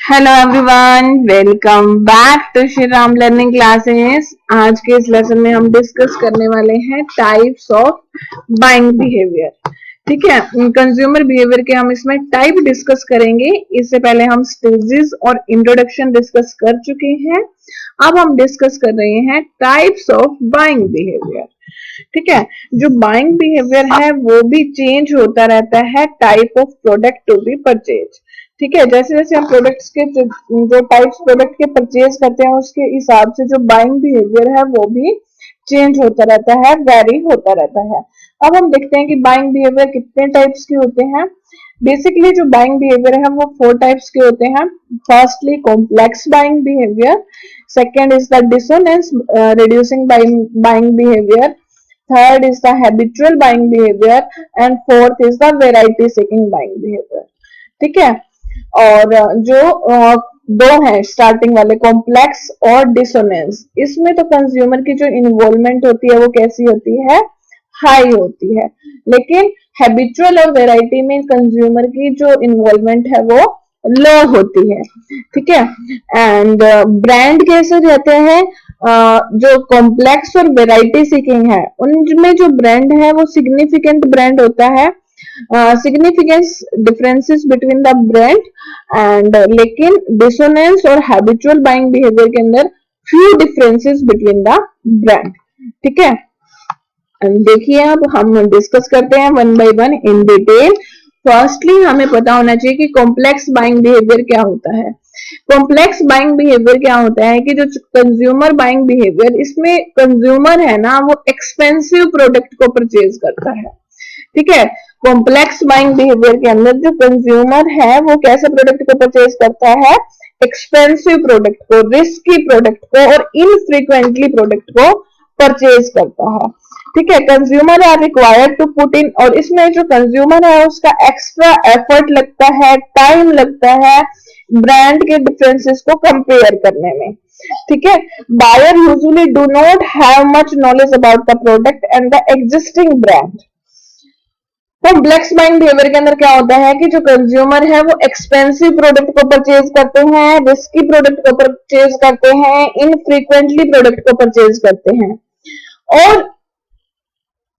Hello everyone, welcome back to Shri Ram learning classes. आज के इस लेसन में हम डिस्कस करने वाले हैं टाइप्स ऑफ बाइंग बिहेवियर। ठीक है, कंज्यूमर बिहेवियर के हम इसमें टाइप डिस्कस करेंगे। इससे पहले हम स्टेजेस और इंट्रोडक्शन डिस्कस कर चुके हैं। अब हम डिस्कस कर रहे हैं टाइप्स ऑफ बाइंग बिहेवियर। ठीक है, जो बाइंग बिहेवियर है वो भी चेंज होता रहता है type of product to be purchase. ठीक है, जैसे जैसे हम प्रोडक्ट्स के जो टाइप्स प्रोडक्ट के परचेज करते हैं उसके हिसाब से जो बाइंग बिहेवियर है वो भी चेंज होता रहता है, वेरी होता रहता है। अब हम देखते हैं कि बाइंग बिहेवियर कितने टाइप्स के होते हैं। बेसिकली जो बाइंग बिहेवियर है वो 4 टाइप्स के होते हैं। Firstly complex buying behaviour, second is the dissonance reducing buying behaviour, third is the habitual buying behaviour and fourth is the variety seeking buying behaviour. ठीक है, और जो दो हैं स्टार्टिंग वाले, कॉम्प्लेक्स और डिसोनेंस, इसमें तो कंज्यूमर की जो इन्वॉल्वमेंट होती है वो कैसी होती है, हाई होती है। लेकिन हैबिचुअल और वैरायटी में कंज्यूमर की जो इन्वॉल्वमेंट है वो लो होती है। ठीक है, एंड ब्रांड कैसे रहते हैं, जो कॉम्प्लेक्स और वैरायटी सीकिंग है उनमें जो ब्रांड है वो सिग्निफिकेंट ब्रांड होता है, significance differences between the brand and, लेकिन डिसोनेंस और हैबिचुअल बाइंग बिहेवियर के अंदर few differences between the brand. ठीक है, देखिए अब हम डिस्कस करते हैं one by one in detail. Firstly हमें पता होना चाहिए कि कॉम्प्लेक्स बाइंग बिहेवियर क्या होता है। कॉम्प्लेक्स बाइंग बिहेवियर क्या होता है कि जो कंज्यूमर बाइंग बिहेवियर, इसमें कंज्यूमर है ना वो एक्सपेंसिव प्रोडक्ट को परचेज करता है। ठीक है, कॉम्प्लेक्स बाइंग बिहेवियर के अंदर जो कंज्यूमर है वो कैसे प्रोडक्ट को परचेज करता है, एक्सपेंसिव प्रोडक्ट को, रिस्की प्रोडक्ट को और इनफ्रीक्वेंटली प्रोडक्ट को परचेज करता है। ठीक है, consumer are required to put in, और इसमें जो कंज्यूमर है उसका एक्स्ट्रा एफर्ट लगता है, टाइम लगता है ब्रांड के डिफरेंसेस को कंपेयर करने में। ठीक है, buyer usually do not have much knowledge about the product and the existing brand. Complex buying behaviour के अंदर क्या होता है कि जो कंज्यूमर है वो एक्सपेंसिव प्रोडक्ट को परचेज करते हैं, रिस्की प्रोडक्ट को परचेज करते हैं, इनफ्रीक्वेंटली प्रोडक्ट को परचेज करते हैं। और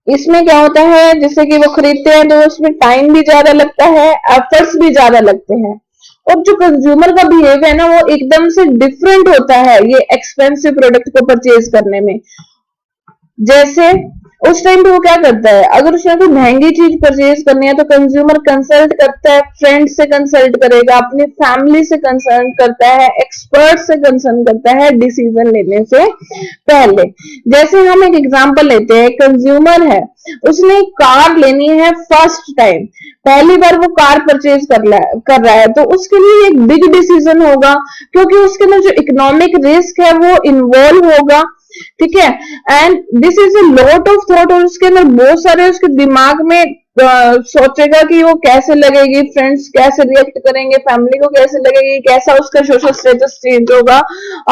इसमें क्या होता है, जैसे कि वो खरीदते हैं तो उसमें टाइम भी ज्यादा लगता है, एफर्ट्स भी ज्यादा लगते हैं। और जो कंज्यूमर का बिहेवियर है ना वो एकदम से डिफरेंट होता है ये एक्सपेंसिव प्रोडक्ट को परचेज करने में। जैसे उस टाइम पे वो क्या करता है, अगर उसने कोई महंगी चीज परचेज करनी है तो कंज्यूमर कंसल्ट करता है, फ्रेंड से कंसल्ट करेगा, अपनी फैमिली से कंसल्ट करता है, एक्सपर्ट से कंसल्ट करता है डिसीजन लेने से पहले। जैसे हम एक एग्जांपल लेते हैं, कंज्यूमर है उसने कार लेनी है फर्स्ट टाइम, पहली बार वो कार परचेज कर रहा है तो उसके लिए एक बिग डिसीजन होगा, क्योंकि उसके अंदर जो इकोनॉमिक रिस्क है वो इन्वॉल्व होगा। ठीक है, and this is a lot of thought, और उसके अंदर बहुत सारे उसके दिमाग में सोचेगा कि वो कैसे लगेगी, फ्रेंड्स कैसे रिएक्ट करेंगे, फैमिली को कैसे लगेगी, कैसा उसका सोशल स्टेटस चेंज होगा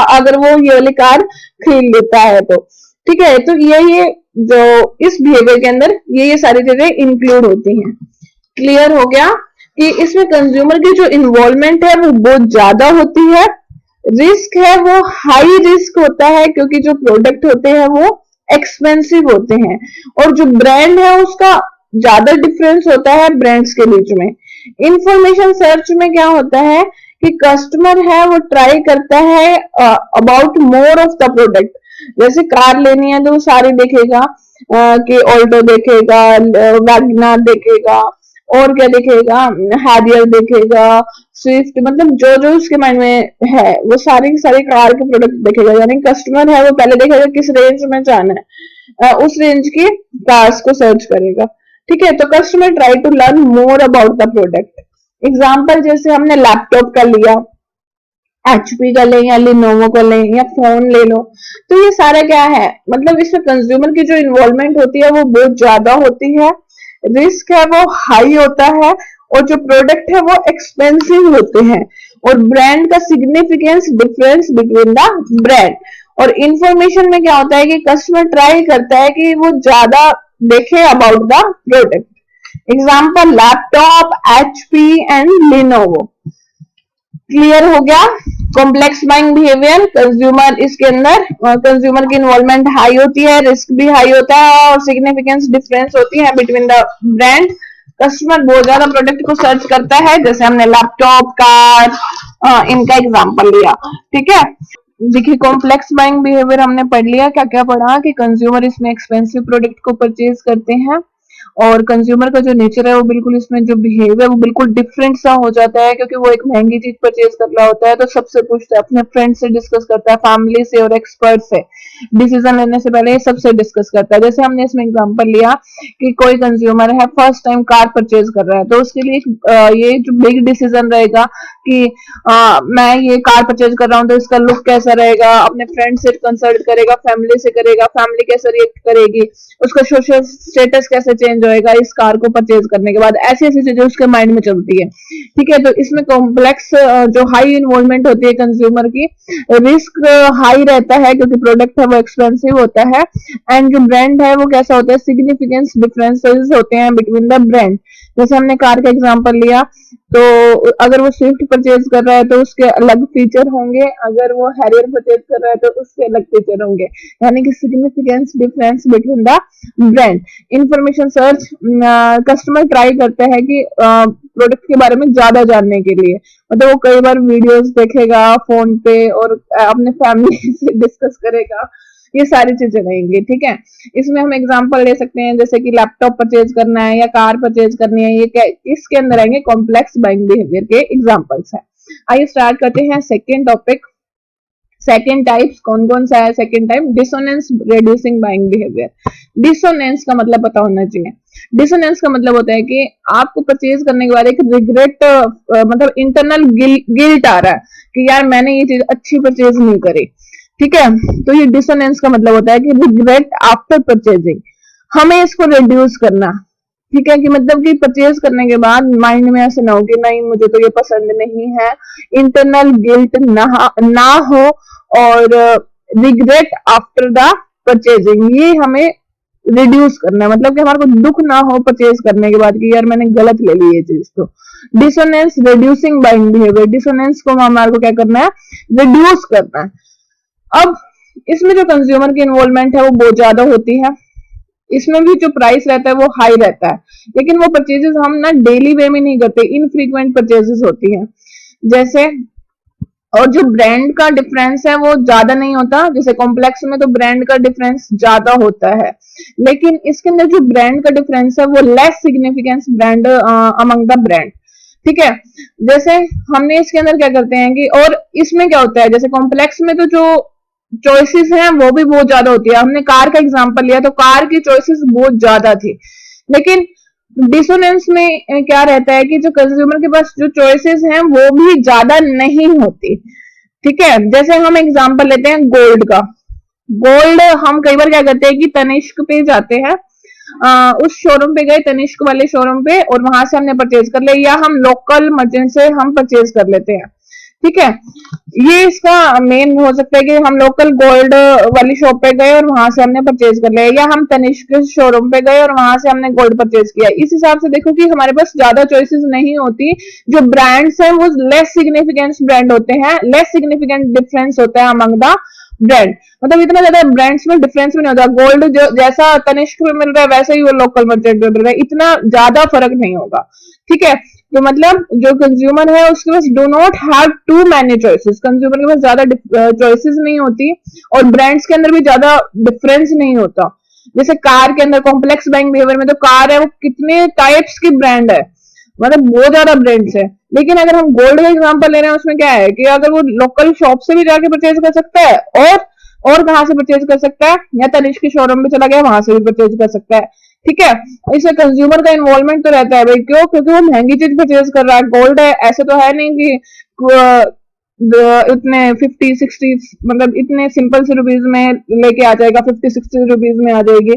अगर वो ये वाली कार खरीद लेता है तो। ठीक है, तो ये जो इस बिहेवियर के अंदर ये सारी चीजें इंक्लूड होती हैं। क्लियर हो गया कि इसमें कंज्यूमर की जो इन्वॉल्वमेंट है वो बहुत ज्यादा होती है, रिस्क है वो हाई रिस्क होता है क्योंकि जो प्रोडक्ट होते हैं वो एक्सपेंसिव होते हैं, और जो ब्रांड है उसका ज्यादा डिफरेंस होता है ब्रांड्स के बीच में। इंफॉर्मेशन सर्च में क्या होता है कि कस्टमर है वो ट्राई करता है about more of the product. जैसे कार लेनी है तो वो सारी देखेगा, कि ऑल्टो देखेगा, वैगनर देखेगा, और क्या देखेगा, हैरियर देखेगा, स्विफ्ट, मतलब जो जो उसके माइंड में है वो सारी सारी कार के प्रोडक्ट देखेगा। यानी कस्टमर है वो पहले देखेगा किस रेंज में जाना है, उस रेंज की कार्स को सर्च करेगा। ठीक है, तो customer try to learn more about the product. Example जैसे हमने लैपटॉप का लिया, एचपी का लें या लिनोवो का लें या फोन ले लो, तो ये सारा क्या है, मतलब इसमें कंज्यूमर की जो इन्वॉल्वमेंट होती है वो बहुत ज्यादा होती है, रिस्क है वो हाई होता है, और जो प्रोडक्ट है वो एक्सपेंसिव होते हैं, और ब्रांड का significance difference between the brand. और इंफॉर्मेशन में क्या होता है कि कस्टमर ट्राई करता है कि वो ज्यादा देखे about the product. Example laptop, HP and Lenovo. Clear हो गया। कॉम्प्लेक्स बाइंग बिहेवियर, कंज्यूमर इसके अंदर कंज्यूमर की इन्वॉल्वमेंट हाई होती है, रिस्क भी हाई होता है और सिग्निफिकेंस डिफरेंस होती है बिटवीन द ब्रांड। कस्टमर बहुत ज्यादा प्रोडक्ट को सर्च करता है, जैसे हमने लैपटॉप, कार, इनका एग्जांपल लिया। ठीक है, देखिए कॉम्प्लेक्स बाइंग बिहेवियर हमने पढ़ लिया। क्या क्या पढ़ा कि कंज्यूमर इसमें एक्सपेंसिव प्रोडक्ट को परचेज करते हैं और कंज्यूमर का जो नेचर है वो बिल्कुल इसमें जो बिहेव है वो बिल्कुल डिफरेंट सा हो जाता है, क्योंकि वो एक महंगी चीज परचेज कर रहा होता है तो सबसे पूछता है, अपने फ्रेंड से डिस्कस करता है, फैमिली से और एक्सपर्ट से, डिसीजन लेने से पहले सबसे डिस्कस करता है। जैसे हमने इसमें एग्जांपल लिया कि कोई कंज्यूमर है फर्स्ट टाइम कार परचेज कर रहा है, तो उसके लिए ये जो बिग डिसीजन रहेगा कि मैं ये कार परचेज कर रहा हूँ तो इसका लुक कैसा रहेगा, अपने फ्रेंड से कंसल्ट करेगा, फैमिली से करेगा, फैमिली कैसे रिएक्ट करेगी, उसका सोशल स्टेटस कैसे चेंज होएगा इस कार को परचेज करने के बाद, ऐसी ऐसी चीजें उसके माइंड में चलती है। ठीक है, तो इसमें कॉम्प्लेक्स जो हाई इन्वॉल्वमेंट होती है कंज्यूमर की, रिस्क हाई रहता है क्योंकि प्रोडक्ट है वो एक्सपेंसिव होता है, एंड जो ब्रांड है वो कैसा होता है, सिग्निफिकेंस डिफरेंसेस होते हैं बिटवीन द ब्रांड। जैसे हमने कार का एग्जांपल लिया, तो अगर वो स्विफ्ट परचेज कर रहा है तो उसके अलग फीचर होंगे, अगर वो हैरियर परचेज कर रहा है तो उसके अलग फीचर होंगे, यानी कि significance difference between the brand. Information search, customer try करता है कि प्रोडक्ट के बारे में ज्यादा जानने के लिए, मतलब वो कई बार वीडियोस देखेगा फोन पे और अपने फैमिली से डिस्कस करेगा, ये सारी चीजें रहेंगी। ठीक है, इसमें हम एग्जांपल ले सकते हैं जैसे कि लैपटॉप परचेज करना है या कार परचेज करनी है, ये क्या इसके अंदर आएंगे कॉम्प्लेक्स बाइंग बिहेवियर के एग्जांपल्स हैं। आइए स्टार्ट करते हैं सेकेंड टॉपिक। सेकेंड टाइप्स कौन कौन सा है? Second type dissonance reducing buying behaviour. Dissonance का मतलब पता होना चाहिए। डिसोनेंस का मतलब होता है कि आपको परचेज करने के बाद एक रिग्रेट, मतलब इंटरनल गिल्ट आ रहा है कि यार मैंने ये चीज अच्छी परचेज नहीं करी। ठीक है, तो ये डिसोनेंस का मतलब होता है कि रिग्रेट आफ्टर परचेजिंग, हमें इसको रिड्यूस करना। ठीक है, कि मतलब कि परचेज करने के बाद माइंड में ऐसे ना हो कि नहीं मुझे तो ये पसंद नहीं है, इंटरनल गिल्ट ना हो और रिग्रेट आफ्टर द परचेजिंग, ये हमें रिड्यूस करना है, मतलब कि हमारे को दुख ना हो परचेज करने के बाद कि यार मैंने गलत ले ली ये चीज। तो dissonance reducing buying behaviour, dissonance को हमारे को क्या करना है, रिड्यूस करना है। अब इसमें जो कंज्यूमर की इन्वॉल्वमेंट है वो बहुत ज्यादा होती है, इसमें भी जो प्राइस रहता है वो हाई रहता है, लेकिन वो परचेजेस हम ना डेली वे में नहीं करते, इनफ्रीक्वेंट परचेजेस होती है। जैसे और जो ब्रांड का डिफरेंस है वो ज्यादा नहीं होता, जैसे कॉम्प्लेक्स में तो ब्रांड का डिफरेंस ज्यादा होता है, लेकिन इसके अंदर जो ब्रांड का डिफरेंस है वो less significance brand among the brand. ठीक है, जैसे हमने इसके अंदर क्या करते हैं कि, और इसमें क्या होता है जैसे कॉम्प्लेक्स में तो जो चॉइसेस हैं वो भी बहुत ज्यादा होती है, हमने कार का एग्जांपल लिया तो कार की चॉइसेस बहुत ज्यादा थी, लेकिन डिसोनेंस में क्या रहता है कि जो कंज्यूमर के पास जो चॉइसेस हैं वो भी ज्यादा नहीं होती। ठीक है, जैसे हम एग्जांपल लेते हैं गोल्ड का। गोल्ड हम कई बार क्या करते हैं कि तनिष्क पे जाते हैं, उस शोरूम पे गए तनिष्क वाले शोरूम पे और वहां से हमने परचेज कर लिया, या हम लोकल मर्चेंट से हम परचेज कर लेते हैं। ठीक है, ये इसका मेन हो सकता है कि हम लोकल गोल्ड वाली शॉप पे गए और वहां से हमने परचेज कर लिया, या हम तनिष्क शोरूम पे गए और वहां से हमने गोल्ड परचेज किया। इस हिसाब से देखो कि हमारे पास ज्यादा चॉइसेस नहीं होती, जो ब्रांड्स हैं वो लेस सिग्निफिकेंस ब्रांड होते हैं, लेस सिग्निफिकेंट डिफरेंस होता है अमंग द ब्रांड, मतलब इतना ज्यादा ब्रांड्स में डिफरेंस भी नहीं होता, गोल्ड जो जैसा तनिष्क में मिल रहा है वैसे ही वो लोकल मर्चेंट में मिल रहा है, इतना ज्यादा फर्क नहीं होगा। ठीक है, तो मतलब जो कंज्यूमर है उसके पास do not have too many choices, consumer के पास ज्यादा चॉइसेस नहीं होती और ब्रांड्स के अंदर भी ज्यादा डिफरेंस नहीं होता। जैसे कार के अंदर कॉम्प्लेक्स बाइंग बिहेवियर में तो कार है वो कितने टाइप्स की ब्रांड है, मतलब बहुत ज्यादा ब्रांड्स है, लेकिन अगर हम गोल्ड का एग्जांपल ले रहे हैं उसमें क्या है कि अगर वो लोकल शॉप से भी जाके परचेज कर सकता है और कहां से परचेज कर सकता है, या तनिष्क के शोरूम में चला गया वहां से भी परचेज कर सकता है। ठीक है, इससे कंज्यूमर का इन्वॉल्वमेंट तो रहता है भाई, क्यों? क्योंकि वो महंगी चीज परचेज कर रहा है, गोल्ड है, ऐसे तो है नहीं कि इतने 50-60 मतलब इतने सिंपल से रुपीज में लेके आ जाएगा, 50-60 रुपीज में आ जाएगी,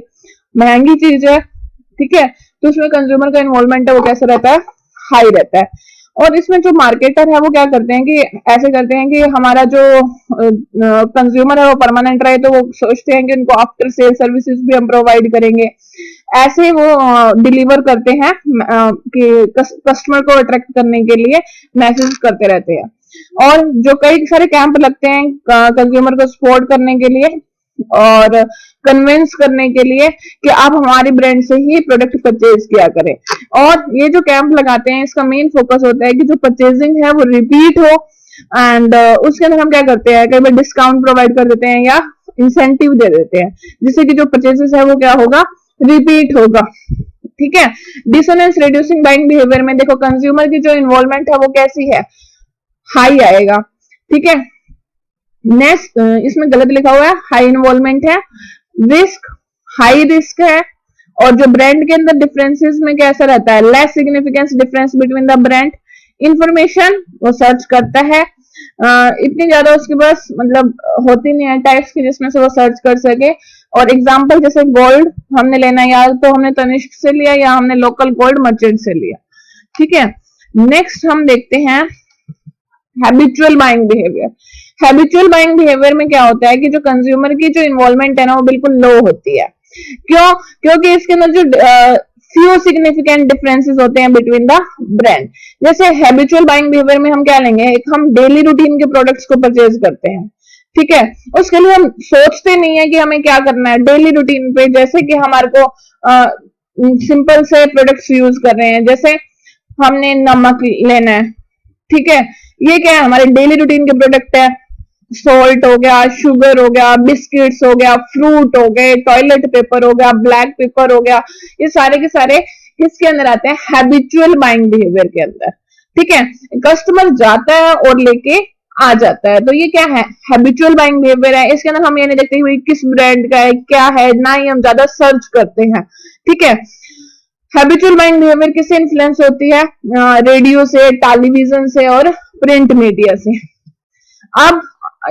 महंगी चीज है। ठीक है, तो उसमें कंज्यूमर का इन्वॉल्वमेंट है वो कैसे रहता है, हाई रहता है। और इसमें जो मार्केटर है वो क्या करते हैं कि ऐसे करते हैं कि हमारा जो कंज्यूमर है वो परमानेंट रहे, तो वो सोचते हैं कि उनको आफ्टर सेल सर्विसेज भी हम प्रोवाइड करेंगे, ऐसे वो डिलीवर करते हैं कि कस्टमर को अट्रैक्ट करने के लिए मैसेज करते रहते हैं। और जो कई सारे कैंप लगते हैं कंज्यूमर को सपोर्ट करने के लिए और कन्विंस करने के लिए कि आप हमारी ब्रांड से ही प्रोडक्ट परचेज किया करें। और ये जो कैंप लगाते हैं इसका मेन फोकस होता है कि जो परचेजिंग है वो रिपीट हो, एंड उसके अंदर हम क्या करते हैं, कई बार डिस्काउंट प्रोवाइड कर देते हैं या इंसेंटिव दे देते हैं, जिससे कि जो परचेजेस है वो क्या होगा, रिपीट होगा। ठीक है। डिसोनेंस रिड्यूसिंग बाइंग बिहेवियर में देखो कंज्यूमर की जो इन्वॉल्वमेंट है वो कैसी है, हाई आएगा। ठीक है। नेक्स्ट इसमें गलत लिखा हुआ है, हाई इन्वॉल्वमेंट है। रिस्क, हाई रिस्क है। और जो ब्रांड के अंदर डिफरेंसेस में कैसा रहता है, less significance difference between the brand. Information वो सर्च करता है, इतनी ज्यादा उसके पास मतलब होती नहीं है टाइप्स की जिसमें से वो सर्च कर सके। और एग्जांपल जैसे गोल्ड हमने लेना है, या तो हमने तनिष्क से लिया या हमने लोकल गोल्ड मर्चेंट से लिया। ठीक है। नेक्स्ट हम देखते हैं habitual buying behaviour. Habitual buying behaviour में क्या होता है कि जो कंज्यूमर की जो इन्वॉल्वमेंट है ना वो बिल्कुल लो होती है। क्यों? क्योंकि इसके अंदर जो फ्यू सिग्निफिकेंट डिफरेंसेस होते हैं बिटवीन द ब्रांड। जैसे हैबिचुअल बाइंग बिहेवियर में हम क्या लेंगे, एक हम डेली रूटीन के प्रोडक्ट्स को परचेज करते हैं। ठीक है। उसके लिए हम सोचते नहीं है कि हमें क्या करना है डेली रूटीन पे, जैसे कि हमारे को सिंपल से प्रोडक्ट्स यूज कर रहे हैं, जैसे हमने नमक लेना है। ठीक है। ये क्या है, हमारे डेली रूटीन के प्रोडक्ट है। सॉल्ट हो गया, शुगर हो गया, बिस्किट्स हो गया, फ्रूट हो गए, टॉयलेट पेपर हो गया, ब्लैक पेपर हो गया, ये सारे के सारे किसके अंदर आते हैं, हैबिचुअल बाइंग बिहेवियर के अंदर। ठीक है। कस्टमर जाता है और लेके आ जाता है, तो ये क्या है, हैबिचुअल बाइंग बिहेवियर है। इसके अंदर हम ये नहीं देखते हुए किस ब्रांड का है क्या है, ना ही हम ज्यादा सर्च करते हैं। ठीक है। हैबिचुअल बाइंग बिहेवियर किससे इन्फ्लुएंस होती है, रेडियो से, टेलीविजन से और प्रिंट मीडिया से। अब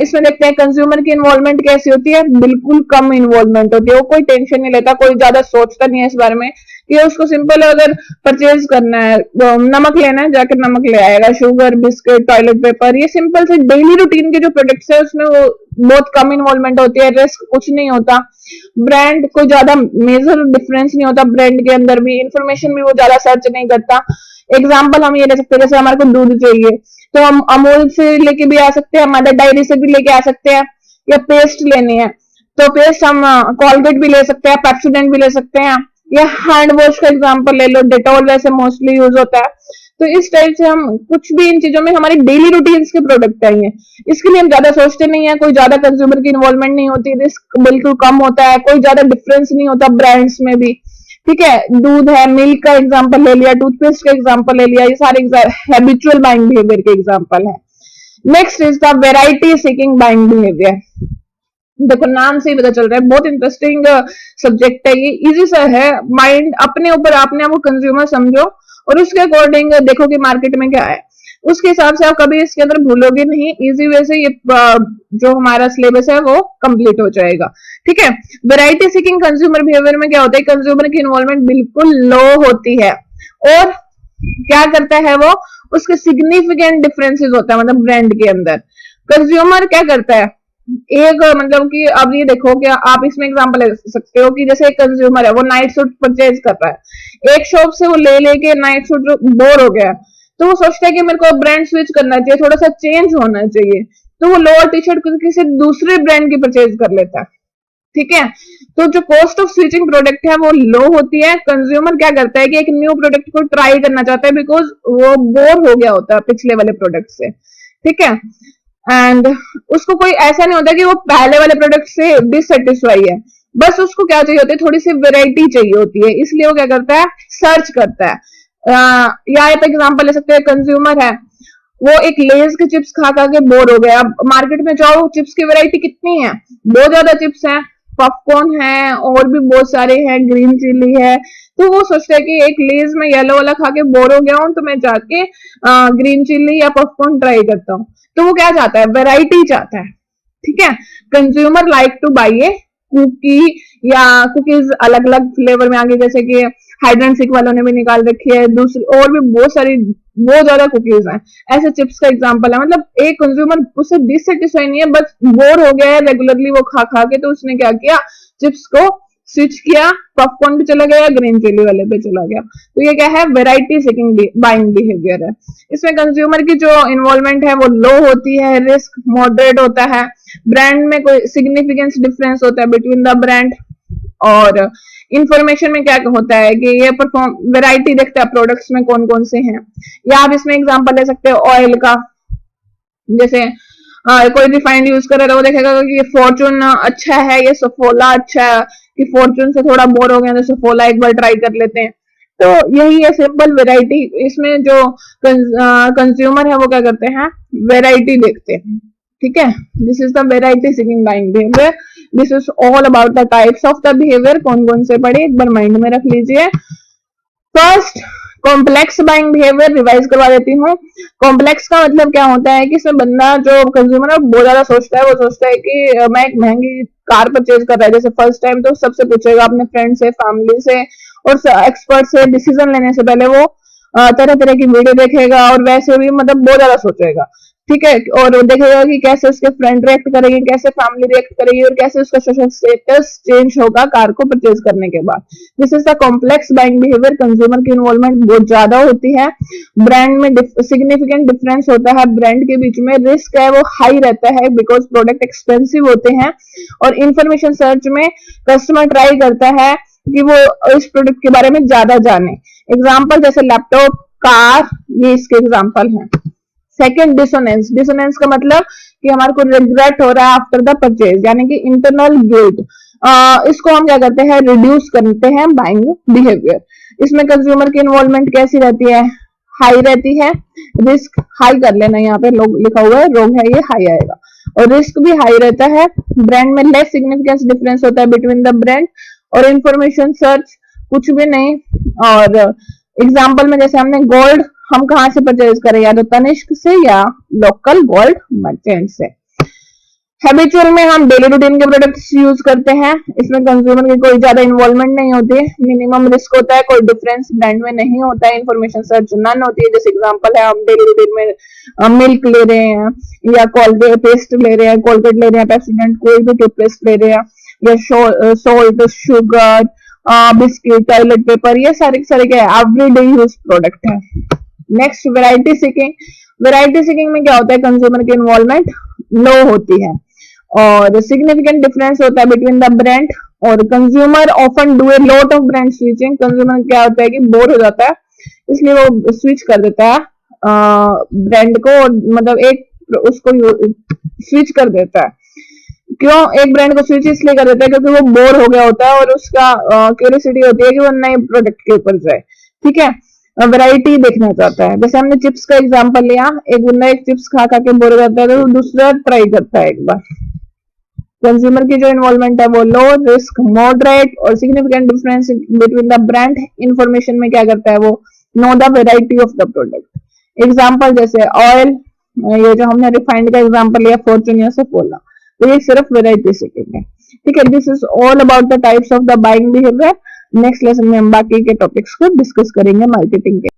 इसमें देखते हैं कंज्यूमर की इन्वॉल्वमेंट कैसी होती है, बिल्कुल कम इन्वॉल्वमेंट होती है। वो कोई टेंशन नहीं लेता, कोई ज्यादा सोचता नहीं है इस बारे में कि उसको सिंपल अगर परचेज करना है, नमक लेना है, जाकर नमक ले आएगा, शुगर, बिस्किट, टॉयलेट पेपर, ये सिंपल से डेली रूटीन के जो प्रोडक्ट्स है उसमें वो बहुत कम इन्वॉल्वमेंट होती है, रिस्क कुछ नहीं होता। ब्रांड कोई ज्यादा मेजर डिफरेंस नहीं होता, ब्रांड के अंदर भी इंफॉर्मेशन भी वो ज्यादा सर्च नहीं करता। एग्जाम्पल हम ये ले सकते हैं, जैसे हमारे को दूध चाहिए तो हम अमूल से लेके भी आ सकते हैं, मदर डायरी से भी लेके आ सकते हैं, या पेस्ट लेनी है तो पेस्ट हम कॉलगेट भी ले सकते हैं, पेप्सोडेंट भी ले सकते हैं, या हैंड वॉश का एग्जांपल ले लो, डेटॉल वैसे मोस्टली यूज होता है। तो इस टाइप से हम कुछ भी इन चीजों में हमारी डेली रूटीन्स के प्रोडक्ट चाहिए, इसके लिए हम ज्यादा सोचते नहीं है, कोई ज्यादा कंज्यूमर की इन्वॉल्वमेंट नहीं होती, रिस्क बिल्कुल कम होता है, कोई ज्यादा डिफरेंस नहीं होता ब्रांड्स में भी। ठीक है। दूध है, मिल्क का एग्जांपल ले लिया, टूथपेस्ट का एग्जांपल ले लिया, ये सारे हैबिचुअल बाइंग बिहेवियर के एग्जांपल है। Next is the variety seeking buying behaviour. देखो नाम से ही पता चल रहा है, बहुत इंटरेस्टिंग सब्जेक्ट है ये, इजी सा है। माइंड अपने ऊपर आपने वो कंज्यूमर समझो और उसके अकॉर्डिंग देखो कि मार्केट में क्या है, उसके हिसाब से आप कभी इसके अंदर भूलोगे नहीं, इजी वे से ये जो हमारा सिलेबस है वो कंप्लीट हो जाएगा। ठीक है। वैरायटी सीकिंग कंज्यूमर बिहेवियर में क्या होता है, कंज्यूमर की इन्वॉल्वमेंट बिल्कुल लो होती है और क्या करता है वो, उसके सिग्निफिकेंट डिफरेंसेस होता है, मतलब ब्रांड के अंदर कंज्यूमर क्या करता है, एक मतलब कि अब ये देखो कि आप इसमें एग्जांपल ले सकते हो कि जैसे एक कंज्यूमर है वो नाइट सूट परचेज कर रहा है, एक शॉप से वो ले लेके नाइट सूट बोर हो गया, तो वो सोचता है कि मेरे को ब्रांड स्विच करना चाहिए, थोड़ा सा चेंज होना चाहिए, तो वो लोअर टी शर्ट किसी दूसरे ब्रांड की परचेज कर लेता है। ठीक है। तो जो कॉस्ट ऑफ स्विचिंग प्रोडक्ट है वो लो होती है। कंज्यूमर क्या करता है कि एक न्यू प्रोडक्ट को ट्राई करना चाहता है बिकॉज वो बोर हो गया होता है पिछले वाले प्रोडक्ट से। ठीक है। एंड उसको कोई ऐसा नहीं होता कि वो पहले वाले प्रोडक्ट से डिससेटिस्फाई है, बस उसको क्या चाहिए होती है, थोड़ी सी वेराइटी चाहिए होती है, इसलिए वो क्या करता है, सर्च करता है। या एक एग्जांपल ले सकते हैं, कंज्यूमर है वो एक लेज के चिप्स खा खा के बोर हो गया, अब मार्केट में जाओ चिप्स की वैरायटी कितनी है, बहुत ज्यादा चिप्स है, पॉपकॉर्न है और भी बहुत सारे हैं, ग्रीन चिली है, तो वो सोचता है कि एक लेज में येलो वाला खा के बोर हो गया हूं तो मैं जाके ग्रीन चिली या पॉपकॉर्न ट्राई करता हूँ, तो वो क्या चाहता है, वैरायटी चाहता है। ठीक है। Consumer like to buy a cookie या कुकीज अलग अलग फ्लेवर में आगे, जैसे कि हाइड एंड सीक वालों ने भी निकाल रखी है, दूसरी और भी बहुत सारी बहुत ज्यादा कुकीज हैं, ऐसे चिप्स का एग्जांपल है। मतलब एक कंज्यूमर उससे डिससेटिस्फाई नहीं है, बस बोर हो गया है रेगुलरली वो खा खा के, तो उसने क्या किया, चिप्स को स्विच किया, पॉपकॉर्न पे चला गया, ग्रीन चिली वाले पे चला गया। तो ये क्या है, वेराइटी सीकिंग बाइंग बिहेवियर है। इसमें कंज्यूमर की जो इन्वॉल्वमेंट है वो लो होती है, रिस्क मॉडरेट होता है, ब्रांड में कोई सिग्निफिकेंस डिफरेंस होता है बिटवीन द ब्रांड, और इंफॉर्मेशन में क्या होता है कि ये परफॉर्म वेराइटी देखता है प्रोडक्ट्स में कौन कौन से हैं। या आप इसमें एग्जांपल ले सकते हो ऑयल का, जैसे कोई रिफाइंड यूज कर रहा है तो वो देखेगा कि ये फॉर्चून अच्छा है, ये सफोला अच्छा है, कि फॉर्चून से थोड़ा बोर हो गया तो सफोला एक बार ट्राई कर लेते हैं। तो यही है सिंपल वेराइटी। इसमें जो कंज्यूमर है वो क्या करते हैं, वेराइटी देखते हैं। ठीक है, this is the variety seeking buying behaviour. This is all about the types of the behaviour. कौन कौन से पढ़े एक बार माइंड में रख लीजिए। First, complex buying behaviour, revise करवा देती हूँ। कॉम्प्लेक्स का मतलब क्या होता है कि इसमें बंदा जो कंज्यूमर है बहुत ज्यादा सोचता है। वो सोचता है कि मैं एक महंगी कार परचेज कर रहा है, जैसे फर्स्ट टाइम तो सबसे पूछेगा अपने फ्रेंड से, फैमिली से और एक्सपर्ट से। डिसीजन लेने से पहले वो तरह तरह की वीडियो देखेगा और वैसे भी मतलब बहुत ज्यादा सोचेगा। ठीक है, और देखेगा कि कैसे उसके फ्रेंड रिएक्ट करेंगे, कैसे फैमिली रिएक्ट करेगी और कैसे उसका सोशल स्टेटस चेंज होगा कार को परचेज करने के बाद। This is the complex buying behaviour. Consumer की इन्वॉल्वमेंट बहुत ज्यादा होती है, ब्रांड में सिग्निफिकेंट डिफरेंस होता है, ब्रांड के बीच में रिस्क है वो हाई रहता है बिकॉज प्रोडक्ट एक्सपेंसिव होते हैं, और इंफॉर्मेशन सर्च में कस्टमर ट्राई करता है कि वो इस प्रोडक्ट के बारे में ज्यादा जाने। एग्जाम्पल जैसे लैपटॉप, कार, ये इसके एग्जाम्पल हैं। Second, dissonance. डिसोनेंस का मतलब कि हमारे को रिग्रेट हो रहा है आफ्टर द परचेज, यानी कि इंटरनल गिल्ट। इसको हम क्या करते हैं, रिड्यूस करते हैं बाइंग बिहेवियर। इसमें कंज्यूमर की इन्वॉल्वमेंट कैसी रहती है, हाई रहती है। रिस्क हाई कर लेना, यहाँ पे लोग लिखा हुआ है, रोग है ये, हाई आएगा। और रिस्क भी हाई रहता है। ब्रांड में लेस सिग्निफिकेंस डिफरेंस होता है बिटवीन द ब्रांड, और इंफॉर्मेशन सर्च कुछ भी नहीं। और एग्जाम्पल में जैसे हमने गोल्ड, हम कहाँ से परचेज करें, या तो तनिष्क से या लोकल गोल्ड मर्चेंट से। हैबिचुअल में हम डेली रूटीन के प्रोडक्ट्स यूज करते हैं। इसमें कंज्यूमर की कोई ज्यादा इन्वॉल्वमेंट नहीं होती, मिनिमम रिस्क होता है, कोई डिफरेंस ब्रांड में नहीं होता है, इन्फॉर्मेशन सर्च नन होती है। जैसे एग्जांपल है, हम डेली रूटीन में मिल्क ले रहे हैं, या कोलगेट पेस्ट ले रहे हैं, कोलगेट ले रहे हैं, पेप्सोडेंट कोई भी टूथपेस्ट ले रहे हैं, या salt, sugar, biscuit, toilet paper, ये सारे के एवरीडे यूज प्रोडक्ट है। Next, variety seeking. Variety seeking में क्या होता है, कंज्यूमर की इन्वॉल्वमेंट लो होती है और सिग्निफिकेंट डिफरेंस होता है बिटवीन द ब्रांड, और consumer often do a lot of brand switching. Consumer क्या होता है कि बोर हो जाता है, इसलिए वो स्विच कर देता है ब्रांड को, और मतलब एक उसको स्विच कर देता है। क्यों एक ब्रांड को स्विच इसलिए कर देता है, क्योंकि वो बोर हो गया होता है और उसका क्यूरियोसिटी होती है कि वो नए प्रोडक्ट के ऊपर जाए। ठीक है, वैरायटी देखना चाहता है। जैसे हमने चिप्स का एग्जांपल लिया, एक बंदा एक चिप्स खा खा के बोर हो जाता है तो दूसरा ट्राई करता है एक बार। कंज्यूमर की जो इन्वॉल्वमेंट है वो लो, रिस्क मॉडरेट, और significant difference between the brand. Information में क्या करता है, वो know the variety of the product. Example जैसे ऑयल, ये जो हमने रिफाइंड का एग्जांपल लिया, फॉर्चून या सफोला, तो ये सिर्फ वेराइटी सीकिंग है। ठीक है, this is all about the types of the buying behaviour. Next lesson में हम बाकी के टॉपिक्स को डिस्कस करेंगे मार्केटिंग के।